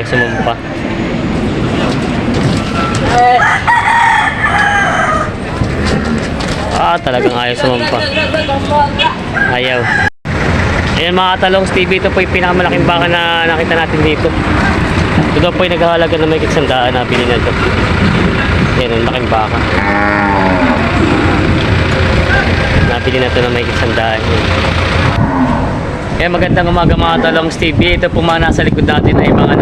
Ayaw sumumpa. Talagang ayaw sumumpa. Ayaw. Ayan mga Talongs TV, ito po yung pinakamalaking baka na nakita natin dito. Ito po yung naghahalaga na may kitsandaan na bili na ito. Ayan, ang laking baka. Nabili na ito na may kitsandaan. Ayan, magandang umaga mga Talongs TV. Ito po mga nasa likod natin ay mga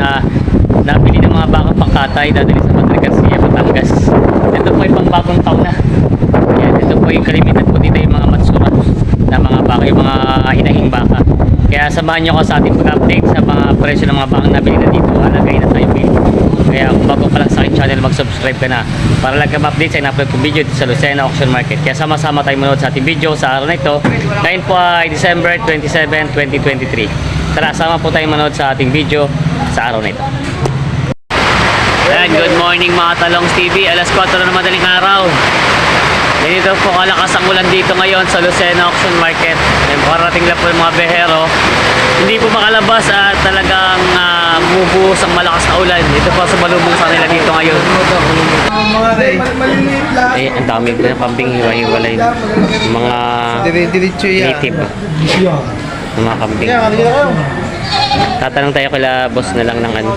nabili ng mga baka pangkatay dadali sa Padre Garcia, Batangas. Ito po yung pangbagong taon na. Ayan, ito po yung kalimitan po dito yung mga matsura na mga baka, yung mga hinahing baka. Kaya samahan nyo ko sa ating pag-update sa mga presyo ng mga bakang nabili na dito. Alagay na tayo bili. Kaya kung bago pa lang sa aking channel, mag-subscribe ka na para lang ka ma-update sa in-upload kong video dito sa Lucena Auction Market. Kaya sama-sama tayo manood sa ating video sa araw na ito. Ngayon po ay December 27, 2023. Tara, sama po tayo manood sa ating video sa araw na ito. Ayan, good morning mga Talongs TV. Alas 4 na madaling araw. Ganito po kalakas ang ulan dito ngayon sa Lucena Auction Market. May parating lang po yung mga behero. Hindi po makalabas at talagang bumubuhos ang malakas na ulan. Dito po sa balubong sa nila dito ngayon. Eh, ang dami ko ng kambing hiwa-hiwalay. Mga native. Mga kambing. Tatanong tayo kila boss na lang ng ano.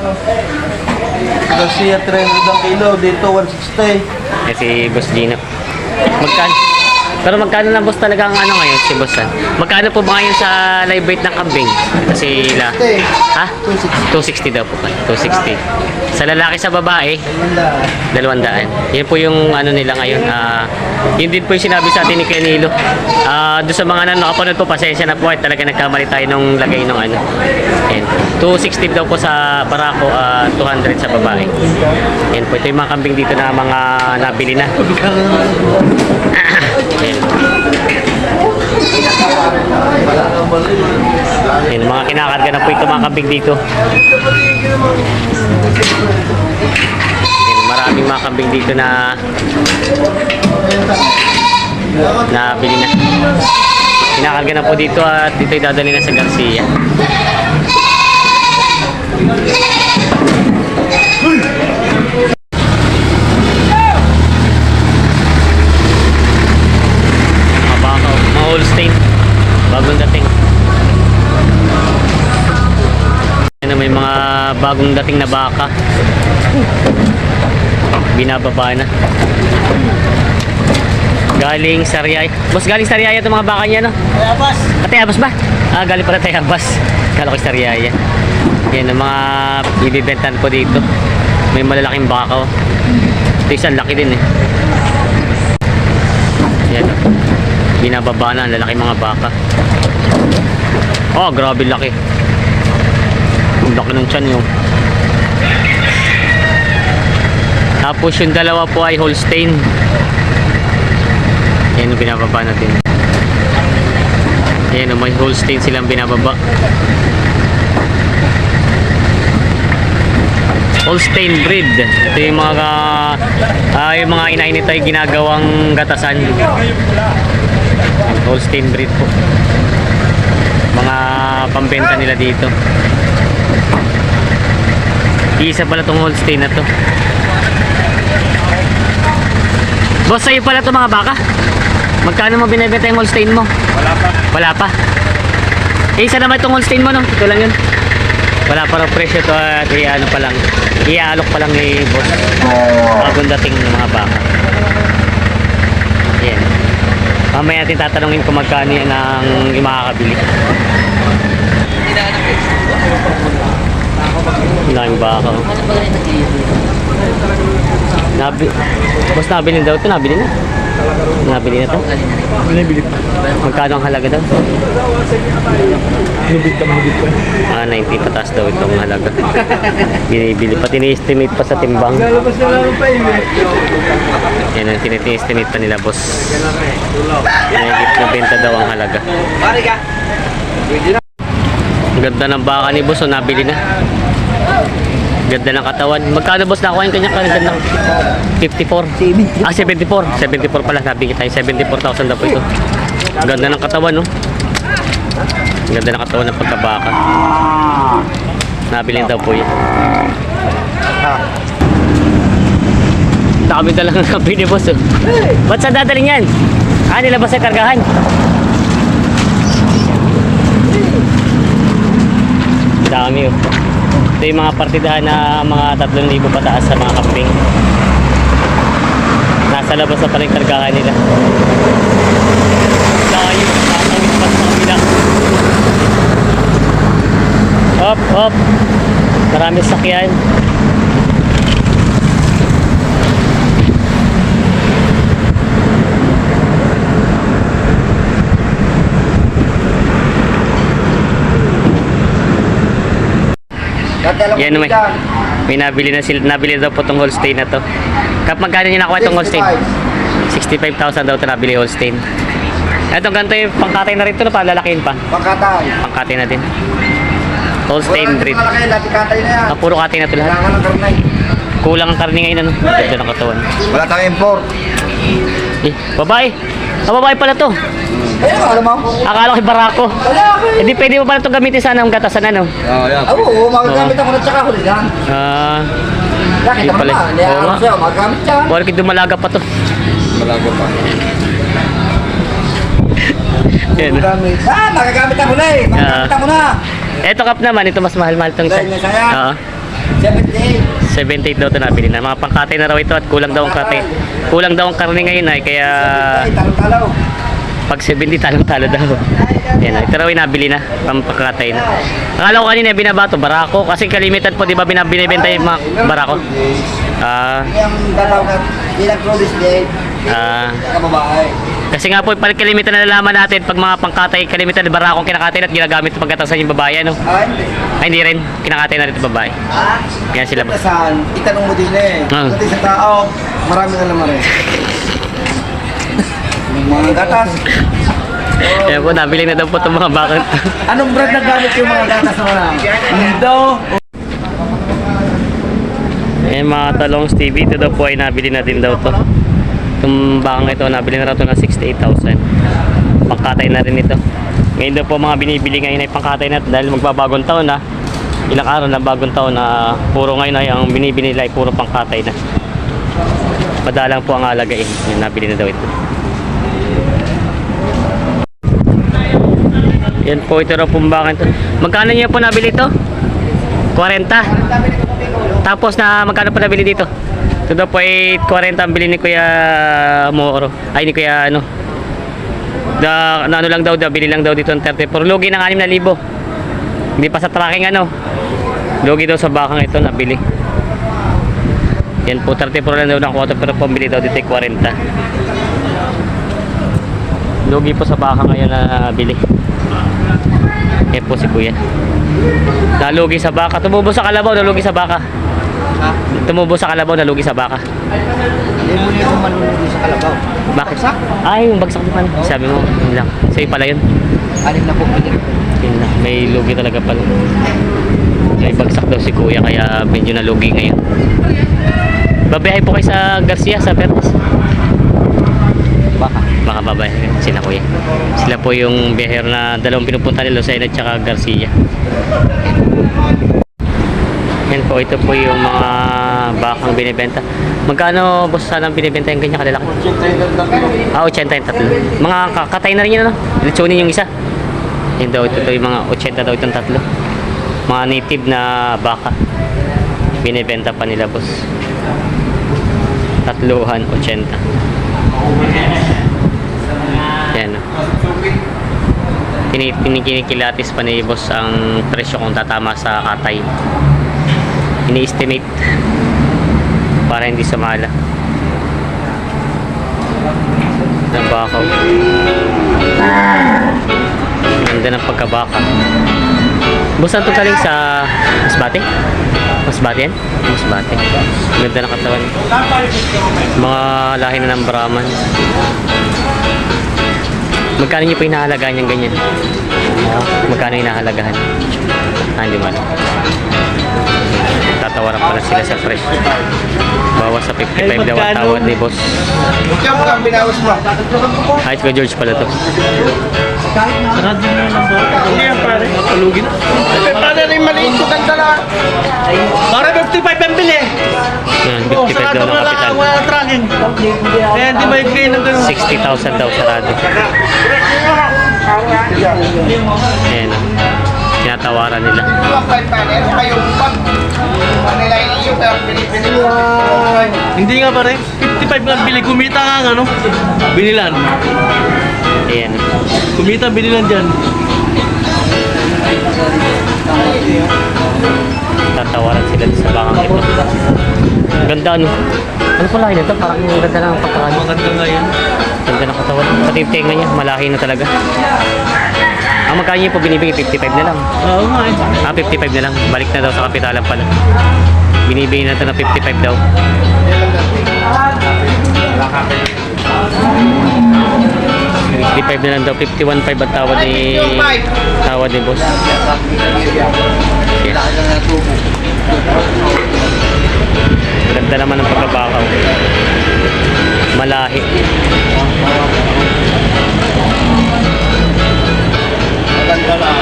Garcia 300 ang kilo, dito 160. Eh, si Boss Gino. Magkano? Pero magkano na boss talaga ang ano ngayon si Boss? Magkano po ba ngayon sa live weight ng kambing? Kasi ha? 260 daw po. 260. Sa lalaki sa babae, 200. Yan po yung ano nila ngayon. Yun din po yung sinabi sa atin ni Kenilo. Doon sa mga nakapanood po, pasensya na po ay talaga nagkamali tayo nung lagay nung ano. Yan. 260 daw po sa barako, 200 sa babae. Yan po, ito yung mga kambing dito na mga nabili na. Yan. Yan, mga kinakarga na po ito mga kambing dito. Yan, maraming mga kambing dito na nabili na. Kinakarga na po dito at dito ay dadali na sa Garcia. Holstein, bagong dating. Yan, may mga bagong dating na baka. Binababa na. Galing Sariaya. Boss, galing Sariaya itong mga baka niya, no? Tayabas. Tayabas ba? Galing pala Tayabas. Kala ko Sariaya. Yan ang mga ibibentan po dito. May malalaking baka. Ito isang laki din eh. Yan. Binababa na ang lalaki mga baka. Oh, grabe laki. Ang laki ng tiyan yung. Tapos yung dalawa po ay Holstein. Yan yung binababa natin. Yan, may Holstein silang binababa. Holstein breed. Ito yung mga inain nito ay ginagawang gatasan. Holstein breed po. Mga pambenta nila dito. Isa pala tong Holstein na to. Boss, sa'yo pala to mga baka? Magkano mo binibenta yung Holstein mo? Wala pa. Wala pa? Isa naman itong Holstein mo, no? Ito lang yun. Wala pa rin presyo to at ano pa lang. Iaalok pa lang ni boss. Bagong dating ng mga baka. Yan. Mamaya natin tatanungin kung magkano yan ang makakabili. Laking baka. Boss, nabili daw ito. Nabili na. Nabili na ito. Binibili pa. Magkano ang halaga daw? Binibili ka mahigit pa. 90 patas daw itong halaga. Binibili pa. Tini-estimate pa sa timbang. Lalabas na lang pa yun eh. Yan ang tini-estimate pa nila, boss. Mahigit na benta daw ang halaga. Ang ganda ng baka ni boss. O, nabili na. Ganda ng katawan. Magkano boss nakuha yung kanyang ganda ng 54? 74. 74 pala. Sabi kita yung 74,000 daw po ito. Ganda ng katawan, no? Ganda ng katawan ng pagkabaka. Nabili daw po yan. Ah. Dami talaga ng nabili boss oh. Ba't saan dadaling yan? Nilabas sa kargahan. Dami oh. Ito yung mga partidahan na mga 3,000 pataas sa mga kambing. Nasa labas na pala yung kargahan nila. Layo, nakakawit pa sa kabila. Hop, hop. Marami sakyan. Yan may nabili na sila, nabili daw po itong Holstein na to. Magkano niyo nakuha itong Holstein? 65,000 daw ito nabili Holstein. Itong ganito yung pangkatay na rin ito, palalakihin pa. Pangkatay. Pangkatay na din. Holstein breed. Malaki, lati katay na yan. Puro katay na ito lahat. Kailangan ng karnay. Kulang ang karne ngayon ano. Ganda ng katawan. Wala tayong import. Babae. Babae pala to. Ayun, alam mo? Akala ko barako. Lalaki. Hindi pwede mo pala ito gamitin sana ang gatasan ano. Yan. Oo, magagamit ako na tsaka huli yan. Laki Hindi naman pala. na. Hindi Oo ako nga. sa'yo, magagamit yan. Bakit dumalaga pa to? Malago pa. Yan. Magagamit. Magagamit ako na eh. Magagamit ako na. Eto kap naman, ito mas mahal-mahal itong isa. Dahil na saya. Oo. 78. 78 daw ito nabili na. Mga pangkatay na raw ito at kulang daw ang katay. Kulang daw ang karne ngayon ay kaya 78, talong-talaw. pag 70 talong-talo daw. Yan, ito raw yung nabili na. Pampakatay na. Akala ko kanina binabato, barako. Kasi kalimitan po, di ba binibenta yung mga barako? Yung dalaw ka, ilang produce day, kababae. Kasi nga po, pag kalimitan na nalaman natin, pag mga pangkatay, kalimitan na barakong kinakatay at ginagamit pagkatasan yung babae, ano? Hindi. Ay, hindi rin. Kinakatay na rin yung babae. Yan sila ba? Saan? Itanong mo din eh. Kasi sa tao, maraming alam mo rin. Yung mga gatas. Yan po, nabili na daw po itong mga bakit. Anong brand na gamit yung mga gatas na marami? Nido. Yan mga talong Stevie, ito daw po ay nabili na din daw to. Itong bakang ito, nabili na raw ito ng 68,000. Pangkatay na rin ito. Ngayon daw po mga binibili ngayon ay pangkatay na dahil magbabagong taon na. Ilang araw na bagong taon na puro ngayon ay ang binibili nila ay puro pangkatay na. Madalang po ang alaga eh. Yan, nabili na daw ito. Yan po, ito raw pong bakang ito. Magkano niyo po nabili ito? 40. Tapos na magkano pa nabili dito? Ito daw po ay 40 ang bili ni Kuya Moro. Ay ni Kuya ano. Ano lang daw, bili lang daw dito ng 30. Pero lugi ng 6,000. Hindi pa sa tracking ano. Lugi daw sa bakang ito nabili. Yan po 34 lang daw ng kota pero pambili daw dito ay 40. Lugi po sa bakang ngayon na nabili. Yan po si Kuya. Nalugi sa baka. Tumubo sa kalabaw, nalugi sa baka. Ha? Tumubo sa kalabaw, nalugi sa baka. Hindi mo nito manunod sa kalabaw. Bakit? Bagsak? Ay, yung bagsak naman. Sabi mo, yun lang. Sa'yo pala yun. Anim na po pwede. Yun lang. May lugi talaga pala. May bagsak daw si Kuya, kaya medyo nalugi ngayon. Babiyahe po kayo sa Garcia, sa Verdes. Baka. Baka babayahe sila Kuya. Sila po yung biyahero na dalawang pinupunta ni Lucena at saka Garcia. Yan po, ito po yung mga bakang binibenta. Magkano boss sana ang binibenta yung ganyan kalalaki? 80 yung tatlo. Mga kakatay na rin yun ano? Litsunin yung isa. Yan daw, ito yung mga 80 daw itong tatlo. Mga native na baka. Binibenta pa nila boss. Tatluhan, 80. Yan o. Kinikilatis pa ni boss ang presyo kung tatama sa katay. Ini-estimate para hindi sumala. Nabakaw. Ganda ng pagkabaka. Boss, ito galing sa Masbate? Masbate yan? Masbate. Ganda ng katawan. Mga lahi na ng Brahman. Magkano niyo pa hinahalagaan yung ganyan? Magkano hinahalagahan? Hindi man. Tatawa Tinatawaran pala sila sa presyo. Bawas sa 55 daw ang tawad ni boss. Ikaw mo ang binawas mo. Ay, ko George pala to. Hindi yan pare. Napalugin. Pare rin maliit ko ganda na. Pare 55 ang bili. Yan, 55 daw ng kapital. Wala tracking. Kaya hindi may kayo ng ganun. 60,000 daw sarado. Ayan. Tinatawaran nila. Hindi nga pare. 55 lang bili. Kumita nga ang ano. Binilan. Ayan. Kumita binilan dyan. Tatawaran sila sa bakang ito. Ang ganda ano. Ano pala yun ito? Parang ang ganda ng pagkakaan. Maganda nga yan. Ganda ng katawan. Pati yung tenga niya, malahi na talaga. Ang magkano niya po binibigay, 55 na lang. Oo nga eh. 55 na lang. Balik na daw sa kapitalan pala. Binibigay na ito ng 55 daw. $55 na lang daw. 51.5 ang tawad ni boss. Yes. Ganda naman ng pagkabakaw. Malahi. Maganda lang.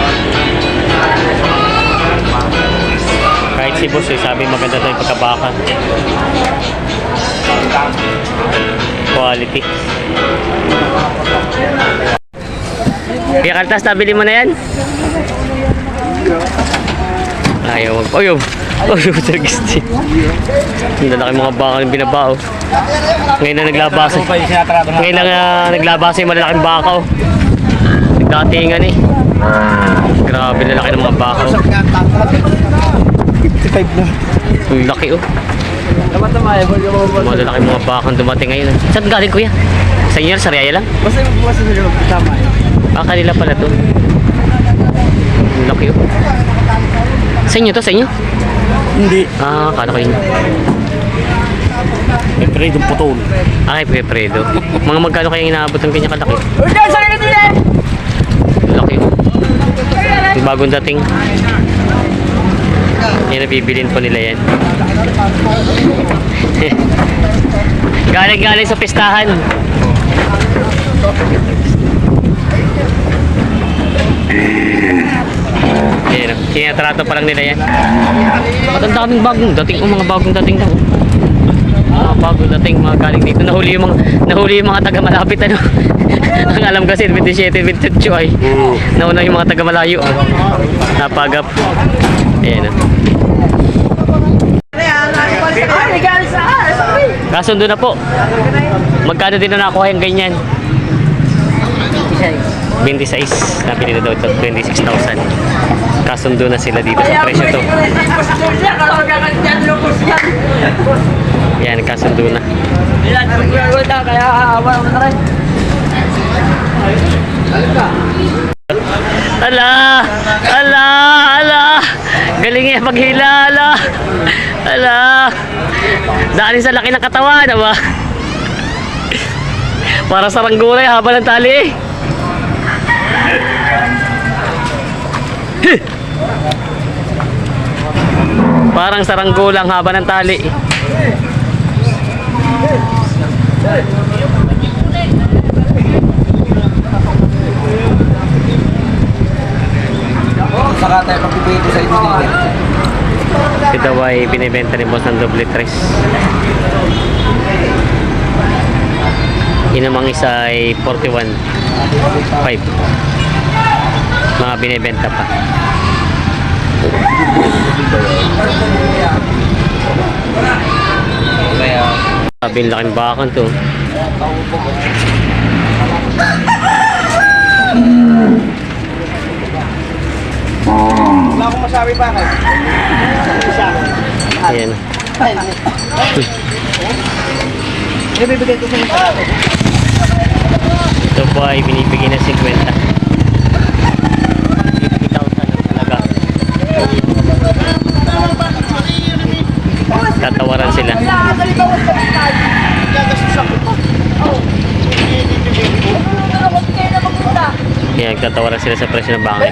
Kahit si boss sabi maganda daw yung pagkabaka. Quality. Kaya kaltas, nabili mo na yan? Ayaw. Ayaw. Ayaw, Sergisti. Ang lalaki mga baka yung binabao. Ngayon na naglabasa. Ngayon lang naglabasa yung malalaking baka. Nagdatingan eh. Grabe, lalaki ng mga baka. 55 na. Ang laki oh. Mga lalaki mga bakang dumating ngayon. Saan galing kuya? Sa inyo, sa Riyaya lang? Basta magbukas na loob. Tama eh. Ah, kanila pala to. Ang laki oh. Sa inyo to? Sa inyo? Hindi. Ah, kala ko yun. May predong putol. Ay, Predo. Mga magkano kayang inaabot ng kanya kalaki? Ang laki oh. Yung bagong dating. Yan, nabibilin po nila yan. Galing-galing sa pistahan. Ayan, tinatrato pa lang nila yan. At ang daming bagong dating, mga bagong dating daw. Mga bagong dating, mga galing dito. Nahuli yung mga taga malapit ano. Ang alam kasi 27, 28 ay. Nauna yung mga taga malayo. Napagap. Ayan. Kasundo na po. Magkano din na nakuha yung ganyan? 26. Nabili na daw ito. 26,000. Kasundo na sila dito sa presyo to. Yan, kasundo na. Ala! Ala! Ala! Galing niya paghila! Ala! Ala! Dahil sa laki ng katawan, diba? Para sa ranggulay, haba ng tali eh. Parang saranggolang haba ng tali. Saka tayo pagpipili sa inyo din. Ito daw ay binibenta ni boss ng doble tres. Yun namang isa ay 41.5. Mga binibenta pa. Sabi ang laking bakan to. Wala akong masabi pa kayo. Ayan. Ibibigay ko sa inyo. Ito po ay binibigay na 50. 50,000 ang talaga. Tatawaran sila. Yan, tatawaran sila sa presyo ng bangay.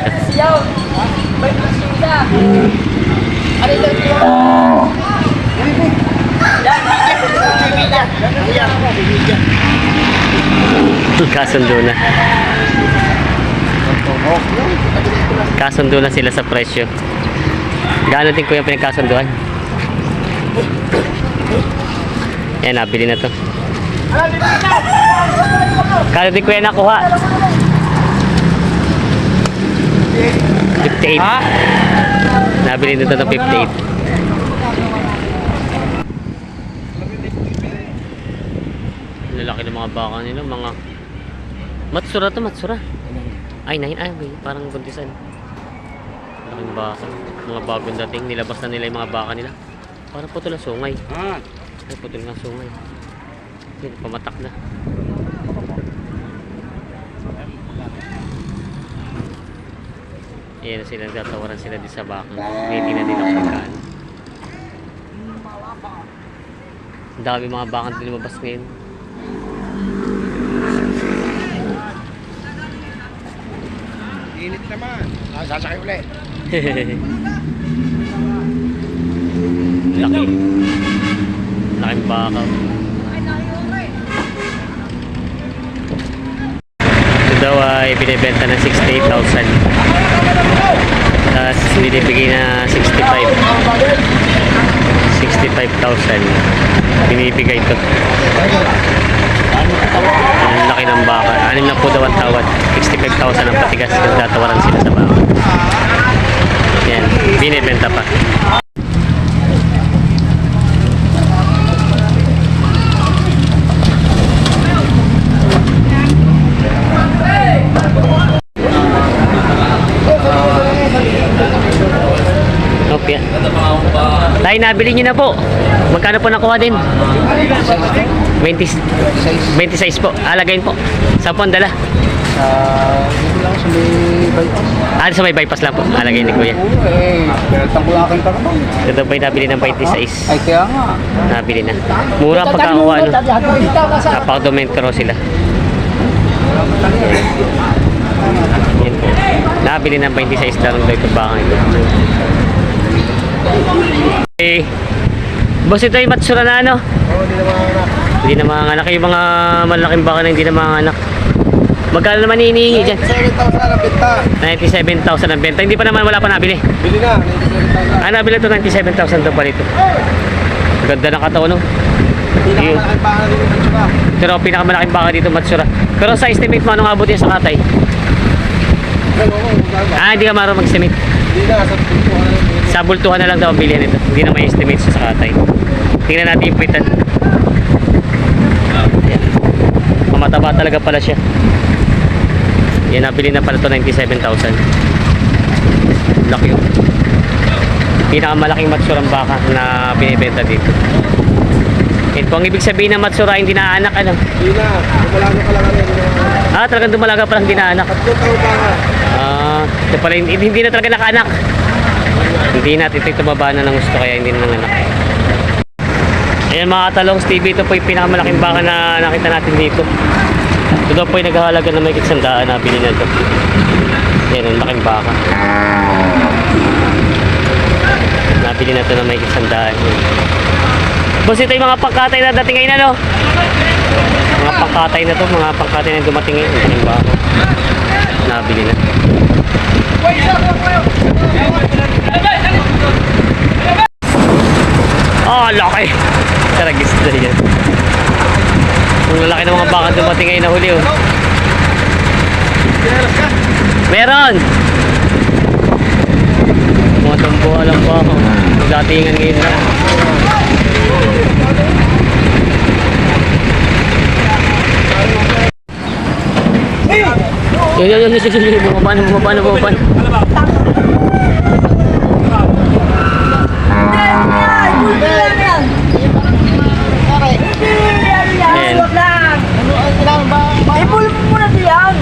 Kasundo na. Kasundo na sila sa presyo. Gaano din kuya pinagkasunduan? Yan, nabili na to. Kano din kuya nakuha? 58. Nabili na to ng 58. Lalaki ng mga baka nila, mga Matsura to, Matsura. Ay, parang buntisan. Laking baka. Mga bagong dating, nilabas na nila yung mga baka nila. Parang putol na sungay. Ay, putol na sungay. Yun, pamatak na. Ayan na sila, nagtatawaran sila din sa baka. Hindi na din ako magkaan. Ang dami mga baka na lumabas ngayon. Init naman. Sasakay ulit. Laki. Laking baka. Ito daw ay binibenta ng 68,000. Tapos binibigay na 65,000. Binibigay ito. Ang laki ng baka. 6 na po daw ang tawad. 65,000 ang patigas. Nagtatawaran sila sa baka. Yan. Binibenta pa. Opya. Tayo, nabili nyo na po. Magkano po nakuha din? 26 po. Alagayin po. Saan po ang dala? Dito lang sa may bypass. Sa may bypass lang po. Alagayin ni kuya. Pinalitan ko lang aking karabang. Ito po yung nabili ng 26. Ay, kaya nga. Nabili na. Mura pagkakuha. Napaka-domentro sila. Yan po. Nabili ng 26 lang daw ito baka ito. Okay. Boss, ito yung Matsura na ano? Hindi na mga anak. Yung mga malaking baka na hindi na mga anak. Magkano naman hinihingi dyan? 97,000 ang benta. 97,000 ang benta. Hindi pa naman, wala pa nabili. Bili na, 97,000. Nabili ito 97,000 daw pa rito. Ganda ng katawan, no? Pinakamalaking baka na dito ng Matsura. Pero pinakamalaking baka dito Matsura. Pero sa estimate mo, anong abot yan sa katay? Hindi ka marunong mag-estimate. Hindi na, sa pintuan na rin. Sa bultuhan na lang daw ang bilihan ito. Hindi na may estimate sa katay. Tingnan natin yung pitan. Ayan. Mamataba talaga pala siya. Yan, nabili na pala ito 97,000. Laki yun. Pinakamalaking Matsura ang baka na binibenta dito. Ito ang ibig sabihin ng Matsura, hindi na anak, ano? Hindi na, dumalaga ka lang rin. Talagang dumalaga pa lang, hindi na anak. 3 taon baka. Ito pala, hindi na talaga nakaanak. Hindi na, ito tumaba na ng gusto, kaya hindi na nanganak. Ayan mga Talongs TV, ito po yung pinakamalaking baka na nakita natin dito. Ito daw po yung naghahalaga na may kitsandaan na bili na ito. Ayan, ang laking baka. Nabili na ito na may kitsandaan. Boss, ito yung mga pangkatay na dating ngayon, ano? Mga pangkatay na to, mga pangkatay na dumating ngayon. Ang laking baka. Nabili na. Laki! Taragis na yan. Ang lalaki ng mga baka dumating ngayon na huli, oh. Meron! Mga tumbuha lang po ako. Datingan ngayon na. Yun. Bumaba na. Ibulong mo muna diyan.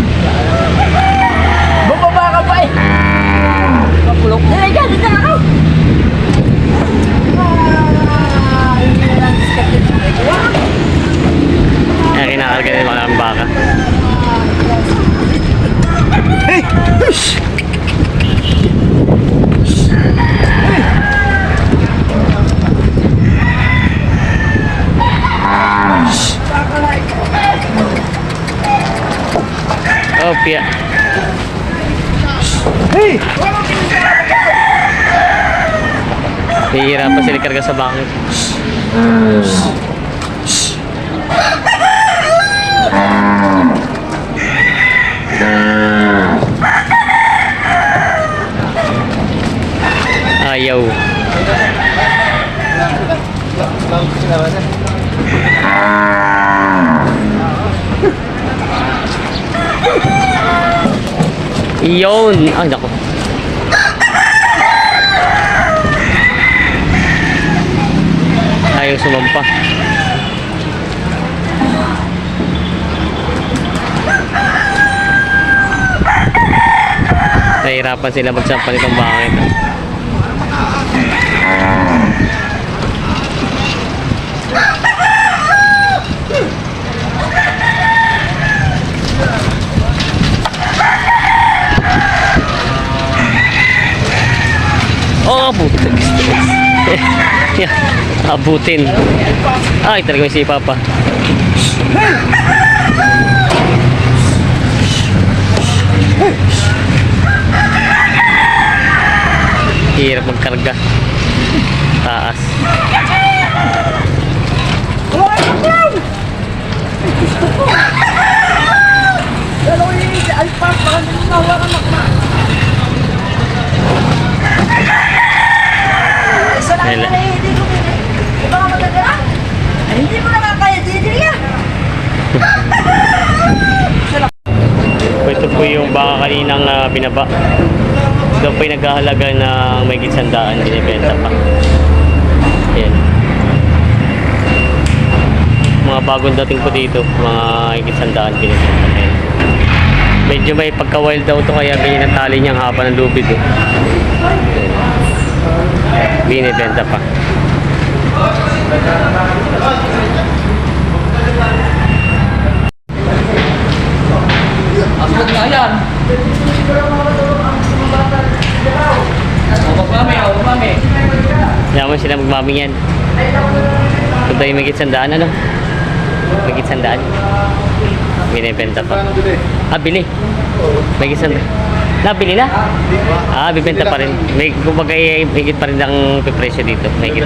Bumaba ka pa eh. Mapulok. Dito na ako. Kinakarga na yung mga baka. tilapia. Hey! Hihirapan sila karga sa bakit. Ayaw. Iyon. Ay, nako. Ayaw sumampa. Nahihirapan sila magsampa nitong bakit. Oh, abutin. Yeah, abutin. Ay, talaga may sipa pa. Hirap magkarga. Taas. Nila. Hindi mo naman kaya didi yan. Ito po yung baka kaninang binaba. Ito po yung naghahalaga ng may gitsandaan, binibenta pa. Ayan. Mga bagong dating po dito, mga gitsandaan, binibenta pa. Medyo may pagka-wild daw to kaya ganyan ang tali niyang haba ng lubid. Binibenta pa. Asod nga yan. Huwag mami. Yaman sila magmaming yan. Ito tayo may gitsandaan, ano? May gitsandaan. Binibenta pa. Ah, bili. May gitsandaan. Nabili na? Ah, bibenta pa rin. May kumbaga higit pa rin ang presyo dito. May higit.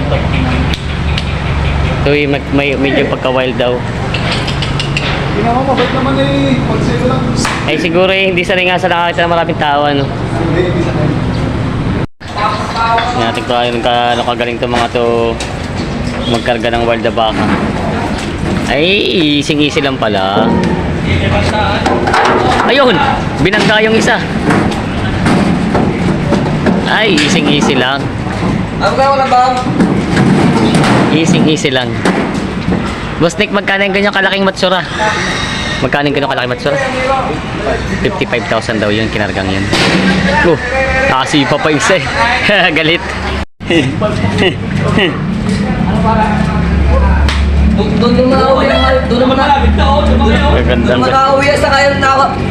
Ito yung may medyo pagka-wild daw. Hindi naman, mabait naman eh. Pag-save lang. Ay siguro hindi sanay nga sa nakakita ng maraming tao, ano. Hindi sa kayo. Natin ko ano kagaling to mga to magkarga ng wild na baka. Ay, easy lang pala. Ayun, binangga yung isa. Ay, easy lang. Ano kaya wala ba? Easy lang. Boss Nick, magkano yung ganyang kalaking matsura? Magkano yung ganyang kalaking matsura? 55,000 daw yun, kinargang yun. Oh, nakasipa pa isa eh. Galit. Doon naman ako doon naman Maganda. nakauwi sa kaya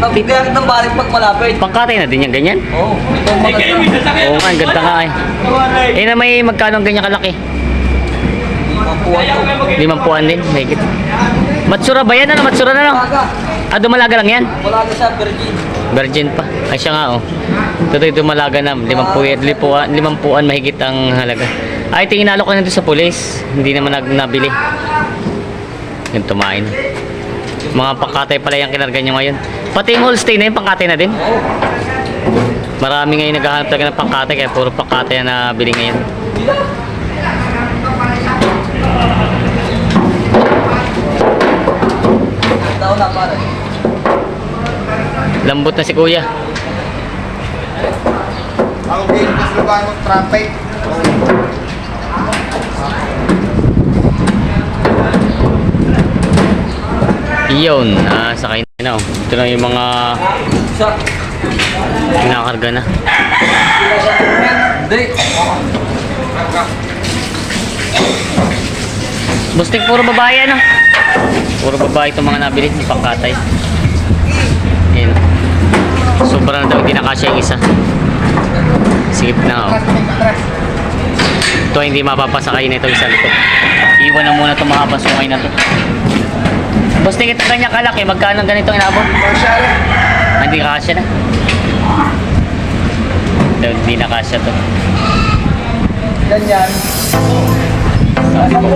nagbibiyak ng balik pag malapit. Pangkatay na din yan, ganyan? Oo, ito ang maganda. Oo nga, ang ganda nga eh. Eh na may magkano ang ganyan kalaki? Mapuwan to. 50 din, may higit. Matsura ba yan? Ano? Matsura na lang? Malaga. Ah, dumalaga lang yan? Wala na siya, virgin. Virgin pa. Ay siya nga oh. Ito dumalaga na. 50 mahigit ang halaga. Ay, tingin inalok ko na ito sa pulis. Hindi naman nabili. Yung tumain. Mga pangkatay pala yung kinarga nyo ngayon. Pati yung Holstein na yun, pangkatay na din. Marami ngayon naghahanap talaga ng pangkatay kaya puro pangkatay na nabili ngayon. Daw na pare. Lambot na si kuya. Ako din, mas lubahan ng trumpet. Iyon, sakay na oh. Ito na yung mga Isa. kinakarga na. Hindi. Bustik, puro babae ano? Puro babae itong mga nabili ng pangkatay. Ayan. Sobra na daw, hindi nakasya yung isa. Sigip na oh. Ito hindi mapapasakay na itong isa nito. Iwan na muna itong mahabang sungay na to. Bustik, ito ganyan kalaki, magkano ganitong inabot? Hindi kasya na. Hindi na kasya to. Ganyan. Sabi ko,